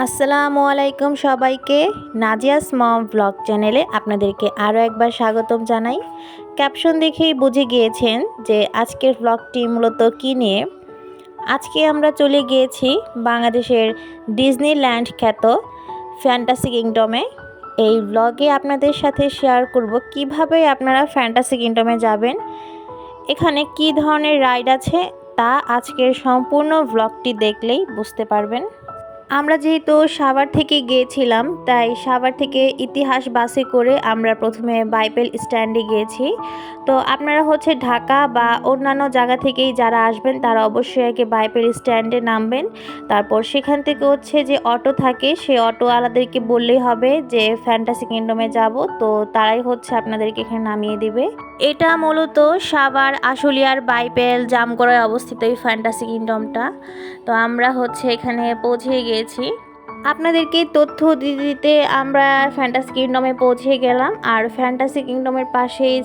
আসসালামু আলাইকুম সবাইকে। নাজিয়াস মম ব্লগ চ্যানেলে আপনাদেরকে আরও একবার স্বাগতম জানাই। ক্যাপশন দেখেই বুঝে গিয়েছেন যে আজকের ব্লগটি মূলত কী নিয়ে। আজকে আমরা চলে গিয়েছি বাংলাদেশের ডিজনিল্যান্ড খ্যাত ফ্যান্টাসি কিংডমে। এই ব্লগে আপনাদের সাথে শেয়ার করব কিভাবে আপনারা ফ্যান্টাসি কিংডমে যাবেন, এখানে কী ধরনের রাইড আছে তা আজকের সম্পূর্ণ ব্লগটি দেখলেই বুঝতে পারবেন। আমরা যেহেতু সাভার থেকে গিয়েছিলাম, তাই সাভার থেকে ইতিহাস বাসে করে আমরা প্রথমে বাইপেল স্ট্যান্ডে গিয়েছি। তো আপনারা ঢাকা বা অন্যান্য জায়গা থেকেই যারা আসবেন তারা অবশ্যই আগে বাইপেল স্ট্যান্ডে নামবেন। তারপর সেখান থেকে যে অটো থাকে, সেই অটোওয়ালাদেরকে বললেই হবে যে ফ্যান্টাসি কিংডমে যাব, তো তারাই আপনাদেরকে এখানে নামিয়ে দিবে। এটা মূলত সাভার আশুলিয়ার বাইপেল জামগড়ায় অবস্থিত এই ফ্যান্টাসি কিংডমটা। তো আমরা এখানে পৌঁছে গিয়েছি। আপনাদেরকে তথ্য দিতে আমরা ফ্যান্টাসি কিংডমে পৌঁছে গেলাম। আর ফ্যান্টাসি কিংডমের পাশেই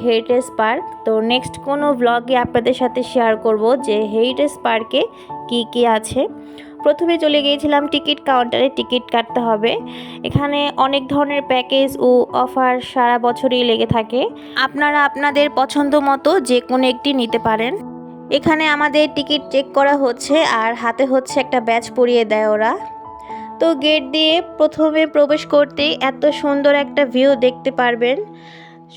হেরিটেজ পার্ক। তো নেক্সট কোনো ব্লগে আপনাদের সাথে শেয়ার করব যে হেরিটেজ পার্কে কি কি আছে। প্রথমে চলে গিয়েছিলাম টিকিট কাউন্টারে, টিকিট কাটতে হবে। এখানে অনেক ধরনের প্যাকেজ ও অফার সারা বছরই লেগে থাকে। আপনারা আপনাদের পছন্দ মতো যে কোনো একটি নিতে পারেন। এখানে আমাদের টিকিট চেক করা হচ্ছে আর হাতে একটা ব্যাজ পরিয়ে দেয় ওরা। তো গেট দিয়ে প্রথমে প্রবেশ করতেই এত সুন্দর একটা ভিউ দেখতে পারবেন।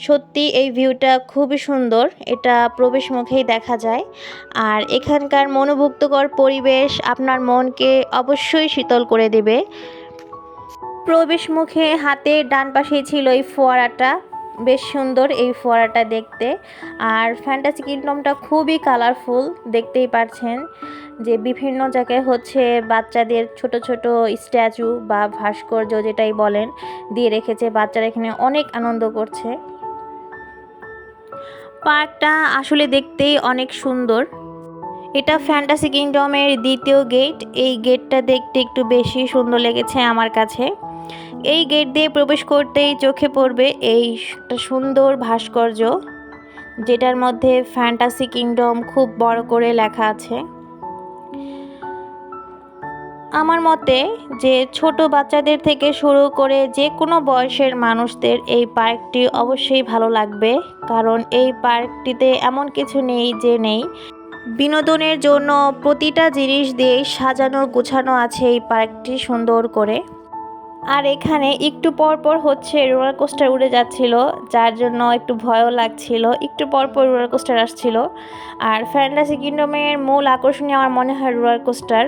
সত্যি এই ভিউটা খুবই সুন্দর, এটা প্রবেশ মুখেই দেখা যায়। আর এখানকার মনোমুগ্ধকর পরিবেশ আপনার মনকে অবশ্যই শীতল করে দেবে। প্রবেশ মুখে হাতের ডান পাশেই ছিল এই ফোয়ারাটা, বেশ সুন্দর এই ফোয়ারাটা দেখতে। আর ফ্যান্টাসি কিংডমটা খুবই কালারফুল, দেখতেই পাচ্ছেন যে বিভিন্ন জায়গায় বাচ্চাদের ছোট ছোট স্ট্যাচু বা ভাস্কর্য যেটাই বলেন দিয়ে রেখেছে। বাচ্চারা এখানে অনেক আনন্দ করছে। পার্কটা আসলে দেখতেই অনেক সুন্দর। এটা ফ্যান্টাসি কিংডমের দ্বিতীয় গেট। এই গেটটা দেখতে একটু বেশি সুন্দর লেগেছে আমার কাছে। এই গেট দিয়ে প্রবেশ করতেই চোখে পড়বে এই সুন্দর ভাস্কর্য, যেটার মধ্যে ফ্যান্টাসি কিংডম খুব বড় করে লেখা আছে। আমার মতে যে ছোট বাচ্চাদের থেকে শুরু করে যে কোনো বয়সের মানুষদের এই পার্কটি অবশ্যই ভালো লাগবে, কারণ এই পার্কটিতে এমন কিছু নেই যে নেই। বিনোদনের জন্য প্রতিটা জিনিস দিয়ে সাজানো গোছানো আছে এই পার্কটি সুন্দর করে। আর এখানে একটু পর পর রোলার কোস্টার উড়ে যাচ্ছিল, যার জন্য একটু ভয়ও লাগছিল। একটু পর পর রোলার কোস্টার আসছিল। আর ফ্যান্টাসি কিংডমের মূল আকর্ষণীয় আমার মনে হয় রোলার কোস্টার,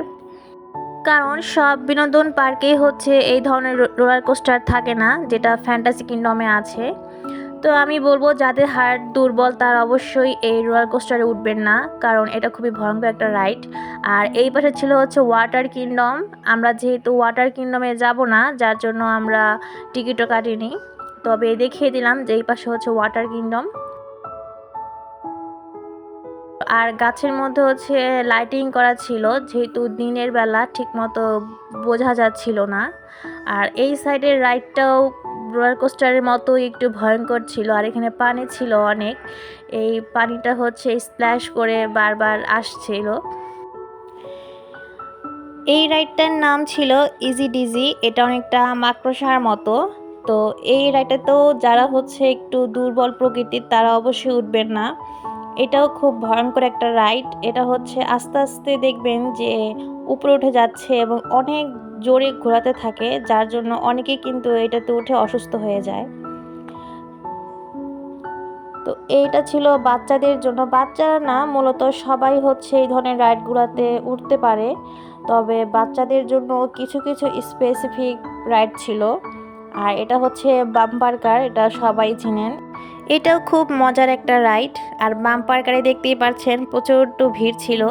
কারণ সব বিনোদন পার্কেই এই ধরনের রোলার কোস্টার থাকে না, যেটা ফ্যান্টাসি কিংডমে আছে। তো আমি বলবো যাদের হার্ট দুর্বল তারা অবশ্যই এই রোলার কোস্টারে উঠবেন না, কারণ এটা খুবই ভয়ঙ্কর একটা রাইড। আর এই পাশে ছিল ওয়াটার কিংডম। আমরা যেহেতু ওয়াটার কিংডমে যাব না, যার জন্য আমরা টিকিটও কাটিনি, তবে দেখিয়ে দিলাম যে এই পাশে ওয়াটার কিংডম। আর গাছের মধ্যে লাইটিং করা ছিল, যেহেতু দিনের বেলা ঠিকমতো বোঝা যাচ্ছিল না। আর এই সাইডের রাইডটাও রোলার কোস্টারের মতো একটু ভয়ঙ্কর ছিল। আর এখানে পানি ছিল অনেক, এই পানিটা স্প্ল্যাশ করে বারবার আসছিল। এই রাইডটার নাম ছিল ইজি ডিজি। এটা অনেকটা মাকড়সার মতো। তো এই রাইডটাতেও যারা একটু দুর্বল প্রকৃতির তারা অবশ্যই উঠবেন না। এটাও খুব ভয়ঙ্কর একটা রাইড। এটা আস্তে আস্তে দেখবেন যে উপরে উঠে যাচ্ছে এবং অনেক জোরে ঘোরাতে থাকে, যার জন্য অনেকেই কিন্তু এটাতে উঠে অসুস্থ হয়ে যায়। তো এইটা ছিল বাচ্চাদের জন্য। বাচ্চারা না, মূলত সবাই এই ধরনের রাইডগুলোতে উঠতে পারে, তবে বাচ্চাদের জন্য কিছু কিছু স্পেসিফিক রাইড ছিল। আর এটা বাম্পার কার, এটা সবাই চিনেন। এটাও খুব মজার একটা রাইড। আর বাম্পার কারে দেখতেই পাচ্ছেন প্রচণ্ড ভিড় ছিল,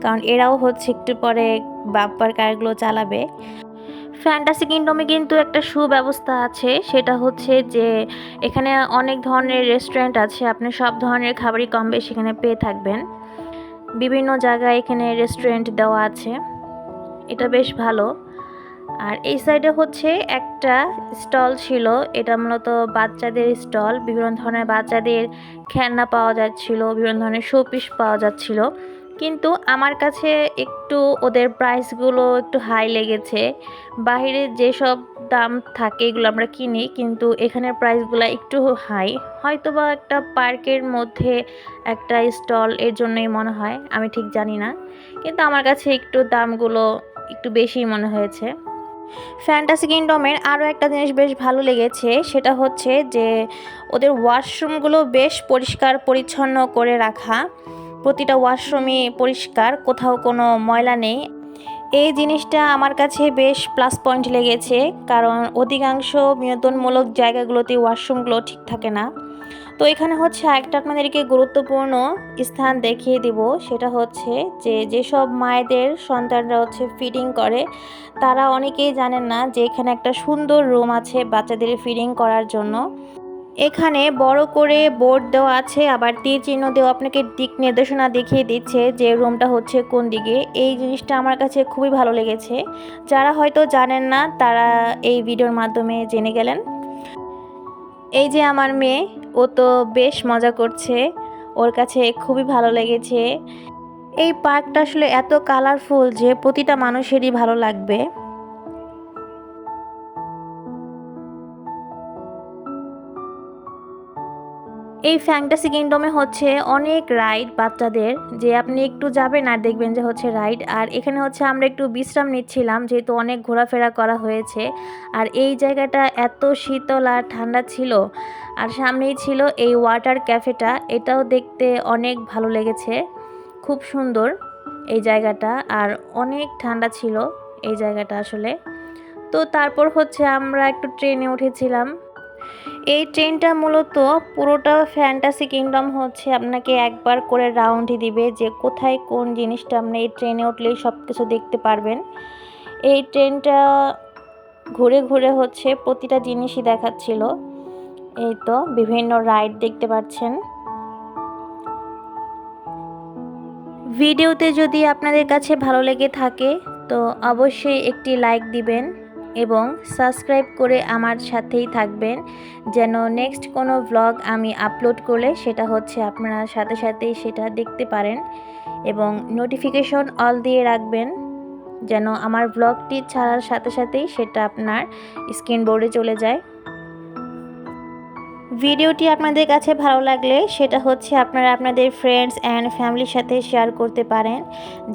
কারণ এরাও একটু পরে বাম্পার কারগুলো চালাবে। ফ্যান্টাসি কিংডমে কিন্তু একটা সুব্যবস্থা আছে, সেটা যে এখানে অনেক ধরনের রেস্টুরেন্ট আছে। আপনি সব ধরনের খাবারই কম বেশি এখানে পেয়ে থাকবেন। বিভিন্ন জায়গায় এখানে রেস্টুরেন্ট দেওয়া আছে, এটা বেশ ভালো। আর এই সাইডে একটা স্টল ছিল, এটা মূলত বাচ্চাদের স্টল। বিভিন্ন ধরনের বাচ্চাদের খেলনা পাওয়া যাচ্ছিল, বিভিন্ন ধরনের শোপিস পাওয়া যাচ্ছিল। কিন্তু আমার কাছে একটু ওদের প্রাইসগুলো একটু হাই লেগেছে। বাইরে যেসব দাম থাকে এগুলো আমরা কিনি, কিন্তু এখানের প্রাইসগুলো একটু হাই। হয়তোবা একটা পার্কের মধ্যে একটা স্টল এর জন্যই মনে হয়, আমি ঠিক জানি না। কিন্তু আমার কাছে একটু দামগুলো একটু বেশিই মনে হয়েছে। ফ্যান্টাসি কিংডমের আরও একটা জিনিস বেশ ভালো লেগেছে, সেটা হচ্ছে যে ওদের ওয়াশরুমগুলো বেশ পরিষ্কার পরিচ্ছন্ন করে রাখা। প্রতিটা ওয়াশরুমই পরিষ্কার, কোথাও কোনো ময়লা নেই। এই জিনিসটা আমার কাছে বেশ প্লাস পয়েন্ট লেগেছে, কারণ অধিকাংশ বিনোদনমূলক জায়গাগুলোতে ওয়াশরুমগুলো ঠিক থাকে না। তো এখানে হচ্ছে একটা আপনাদেরকে গুরুত্বপূর্ণ স্থান দেখিয়ে দিব, সেটা হচ্ছে যে যেসব মায়েদের সন্তানরা হচ্ছে ফিডিং করে তারা অনেকেই জানেন না যে এখানে একটা সুন্দর রুম আছে বাচ্চাদের ফিডিং করার জন্য। এখানে বড় করে বোর্ড দেওয়া আছে, আবার তীর চিহ্ন দেওয়া আপনাকে দিক নির্দেশনা দেখিয়ে দিচ্ছে যে রুমটা হচ্ছে কোন দিকে। এই জিনিসটা আমার কাছে খুবই ভালো লেগেছে। যারা হয়তো জানেন না তারা এই ভিডিওর মাধ্যমে জেনে গেলেন। এই যে আমার মেয়ে, ও তো বেশ মজা করছে, ওর কাছে খুবই ভালো লেগেছে। এই পার্কটা আসলে এত কালারফুল যে প্রতিটা মানুষেরই ভালো লাগবে। এই ফ্যান্টাসি কিংডমে হচ্ছে অনেক রাইড বাচ্চাদের, যে আপনি একটু যাবেন আর দেখবেন যে হচ্ছে রাইড। আর এখানে হচ্ছে আমরা একটু বিশ্রাম নিচ্ছিলাম, যেহেতু অনেক ঘোরাফেরা করা হয়েছে। আর এই জায়গাটা এত শীতল আর ঠান্ডা ছিল। আর সামনেই ছিল এই ওয়াটার ক্যাফেটা, এটাও দেখতে অনেক ভালো লেগেছে, খুব সুন্দর এই জায়গাটা। আর অনেক ঠান্ডা ছিল এই জায়গাটা আসলে। তো তারপর হচ্ছে আমরা একটু ট্রেনে উঠেছিলাম। এই ট্রেনটা মূলত পুরোটা ফ্যান্টাসি কিংডম হচ্ছে আপনাকে একবার করে রাউন্ডই দিবে, যে কোথায় কোন জিনিসটা আপনি এই ট্রেনে উঠলেই সব কিছু দেখতে পারবেন। এই ট্রেনটা ঘুরে ঘুরে হচ্ছে প্রতিটা জিনিসই দেখাচ্ছিল। এই তো বিভিন্ন রাইড দেখতে পাচ্ছেন। ভিডিওতে যদি আপনাদের কাছে ভালো লেগে থাকে তো অবশ্যই একটি লাইক দিবেন এবং সাবস্ক্রাইব করে আমার সাথেই থাকবেন, যেন নেক্সট কোনো ভ্লগ আমি আপলোড করলে সেটা হচ্ছে আপনারা সাথে সাথেই সেটা দেখতে পারেন, এবং নোটিফিকেশন অল দিয়ে রাখবেন, যেন আমার ভ্লগটি ছাড়ার সাথে সাথেই সেটা আপনার স্ক্রিন বোর্ডে চলে যায়। ভিডিওটি আপনাদের কাছে ভালো লাগলে সেটা হচ্ছে আপনারা আপনাদের ফ্রেন্ডস অ্যান্ড ফ্যামিলির সাথে শেয়ার করতে পারেন,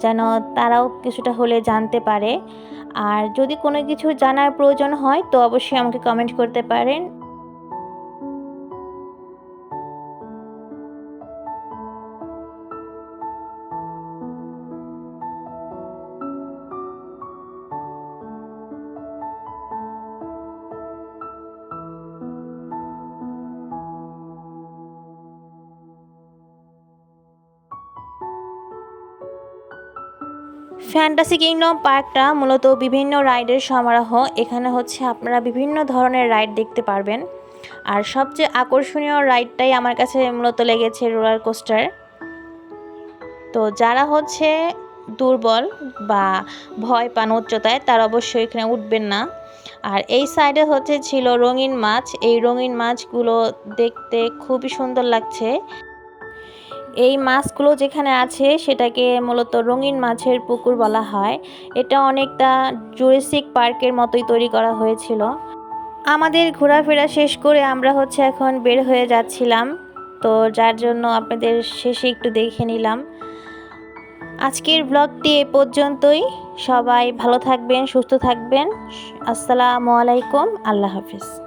যেন তারাও কিছুটা হলে জানতে পারে। আর যদি কোনো কিছু জানার প্রয়োজন হয় তো অবশ্যই আমাকে কমেন্ট করতে পারেন। ফ্যান্টাসি কিংডম পার্কটা মূলত বিভিন্ন রাইডের সমারোহ। এখানে হচ্ছে আপনারা বিভিন্ন ধরনের রাইড দেখতে পারবেন। আর সবচেয়ে আকর্ষণীয় রাইডটাই আমার কাছে মূলত লেগেছে রোলার কোস্টার। তো যারা হচ্ছে দুর্বল বা ভয় পান উচ্চতায় তারা অবশ্যই এখানে উঠবেন না। আর এই সাইডে হচ্ছে ছিল রঙিন মাছ, এই রঙিন মাছগুলো দেখতে খুবই সুন্দর লাগছে। এই মাছগুলো যেখানে আছে সেটাকে মূলত রঙিন মাছের পুকুর বলা হয়। এটা অনেকটা জুরাসিক পার্কের মতোই তৈরি করা হয়েছিল। আমাদের ঘোরাফেরা শেষ করে আমরা হচ্ছে এখন বের হয়ে যাচ্ছিলাম, তো যার জন্য আপনাদের শেষে একটু দেখে নিলাম। আজকের ব্লগটি এ পর্যন্তই। সবাই ভালো থাকবেন, সুস্থ থাকবেন। আসসালামু আলাইকুম, আল্লাহ হাফিজ।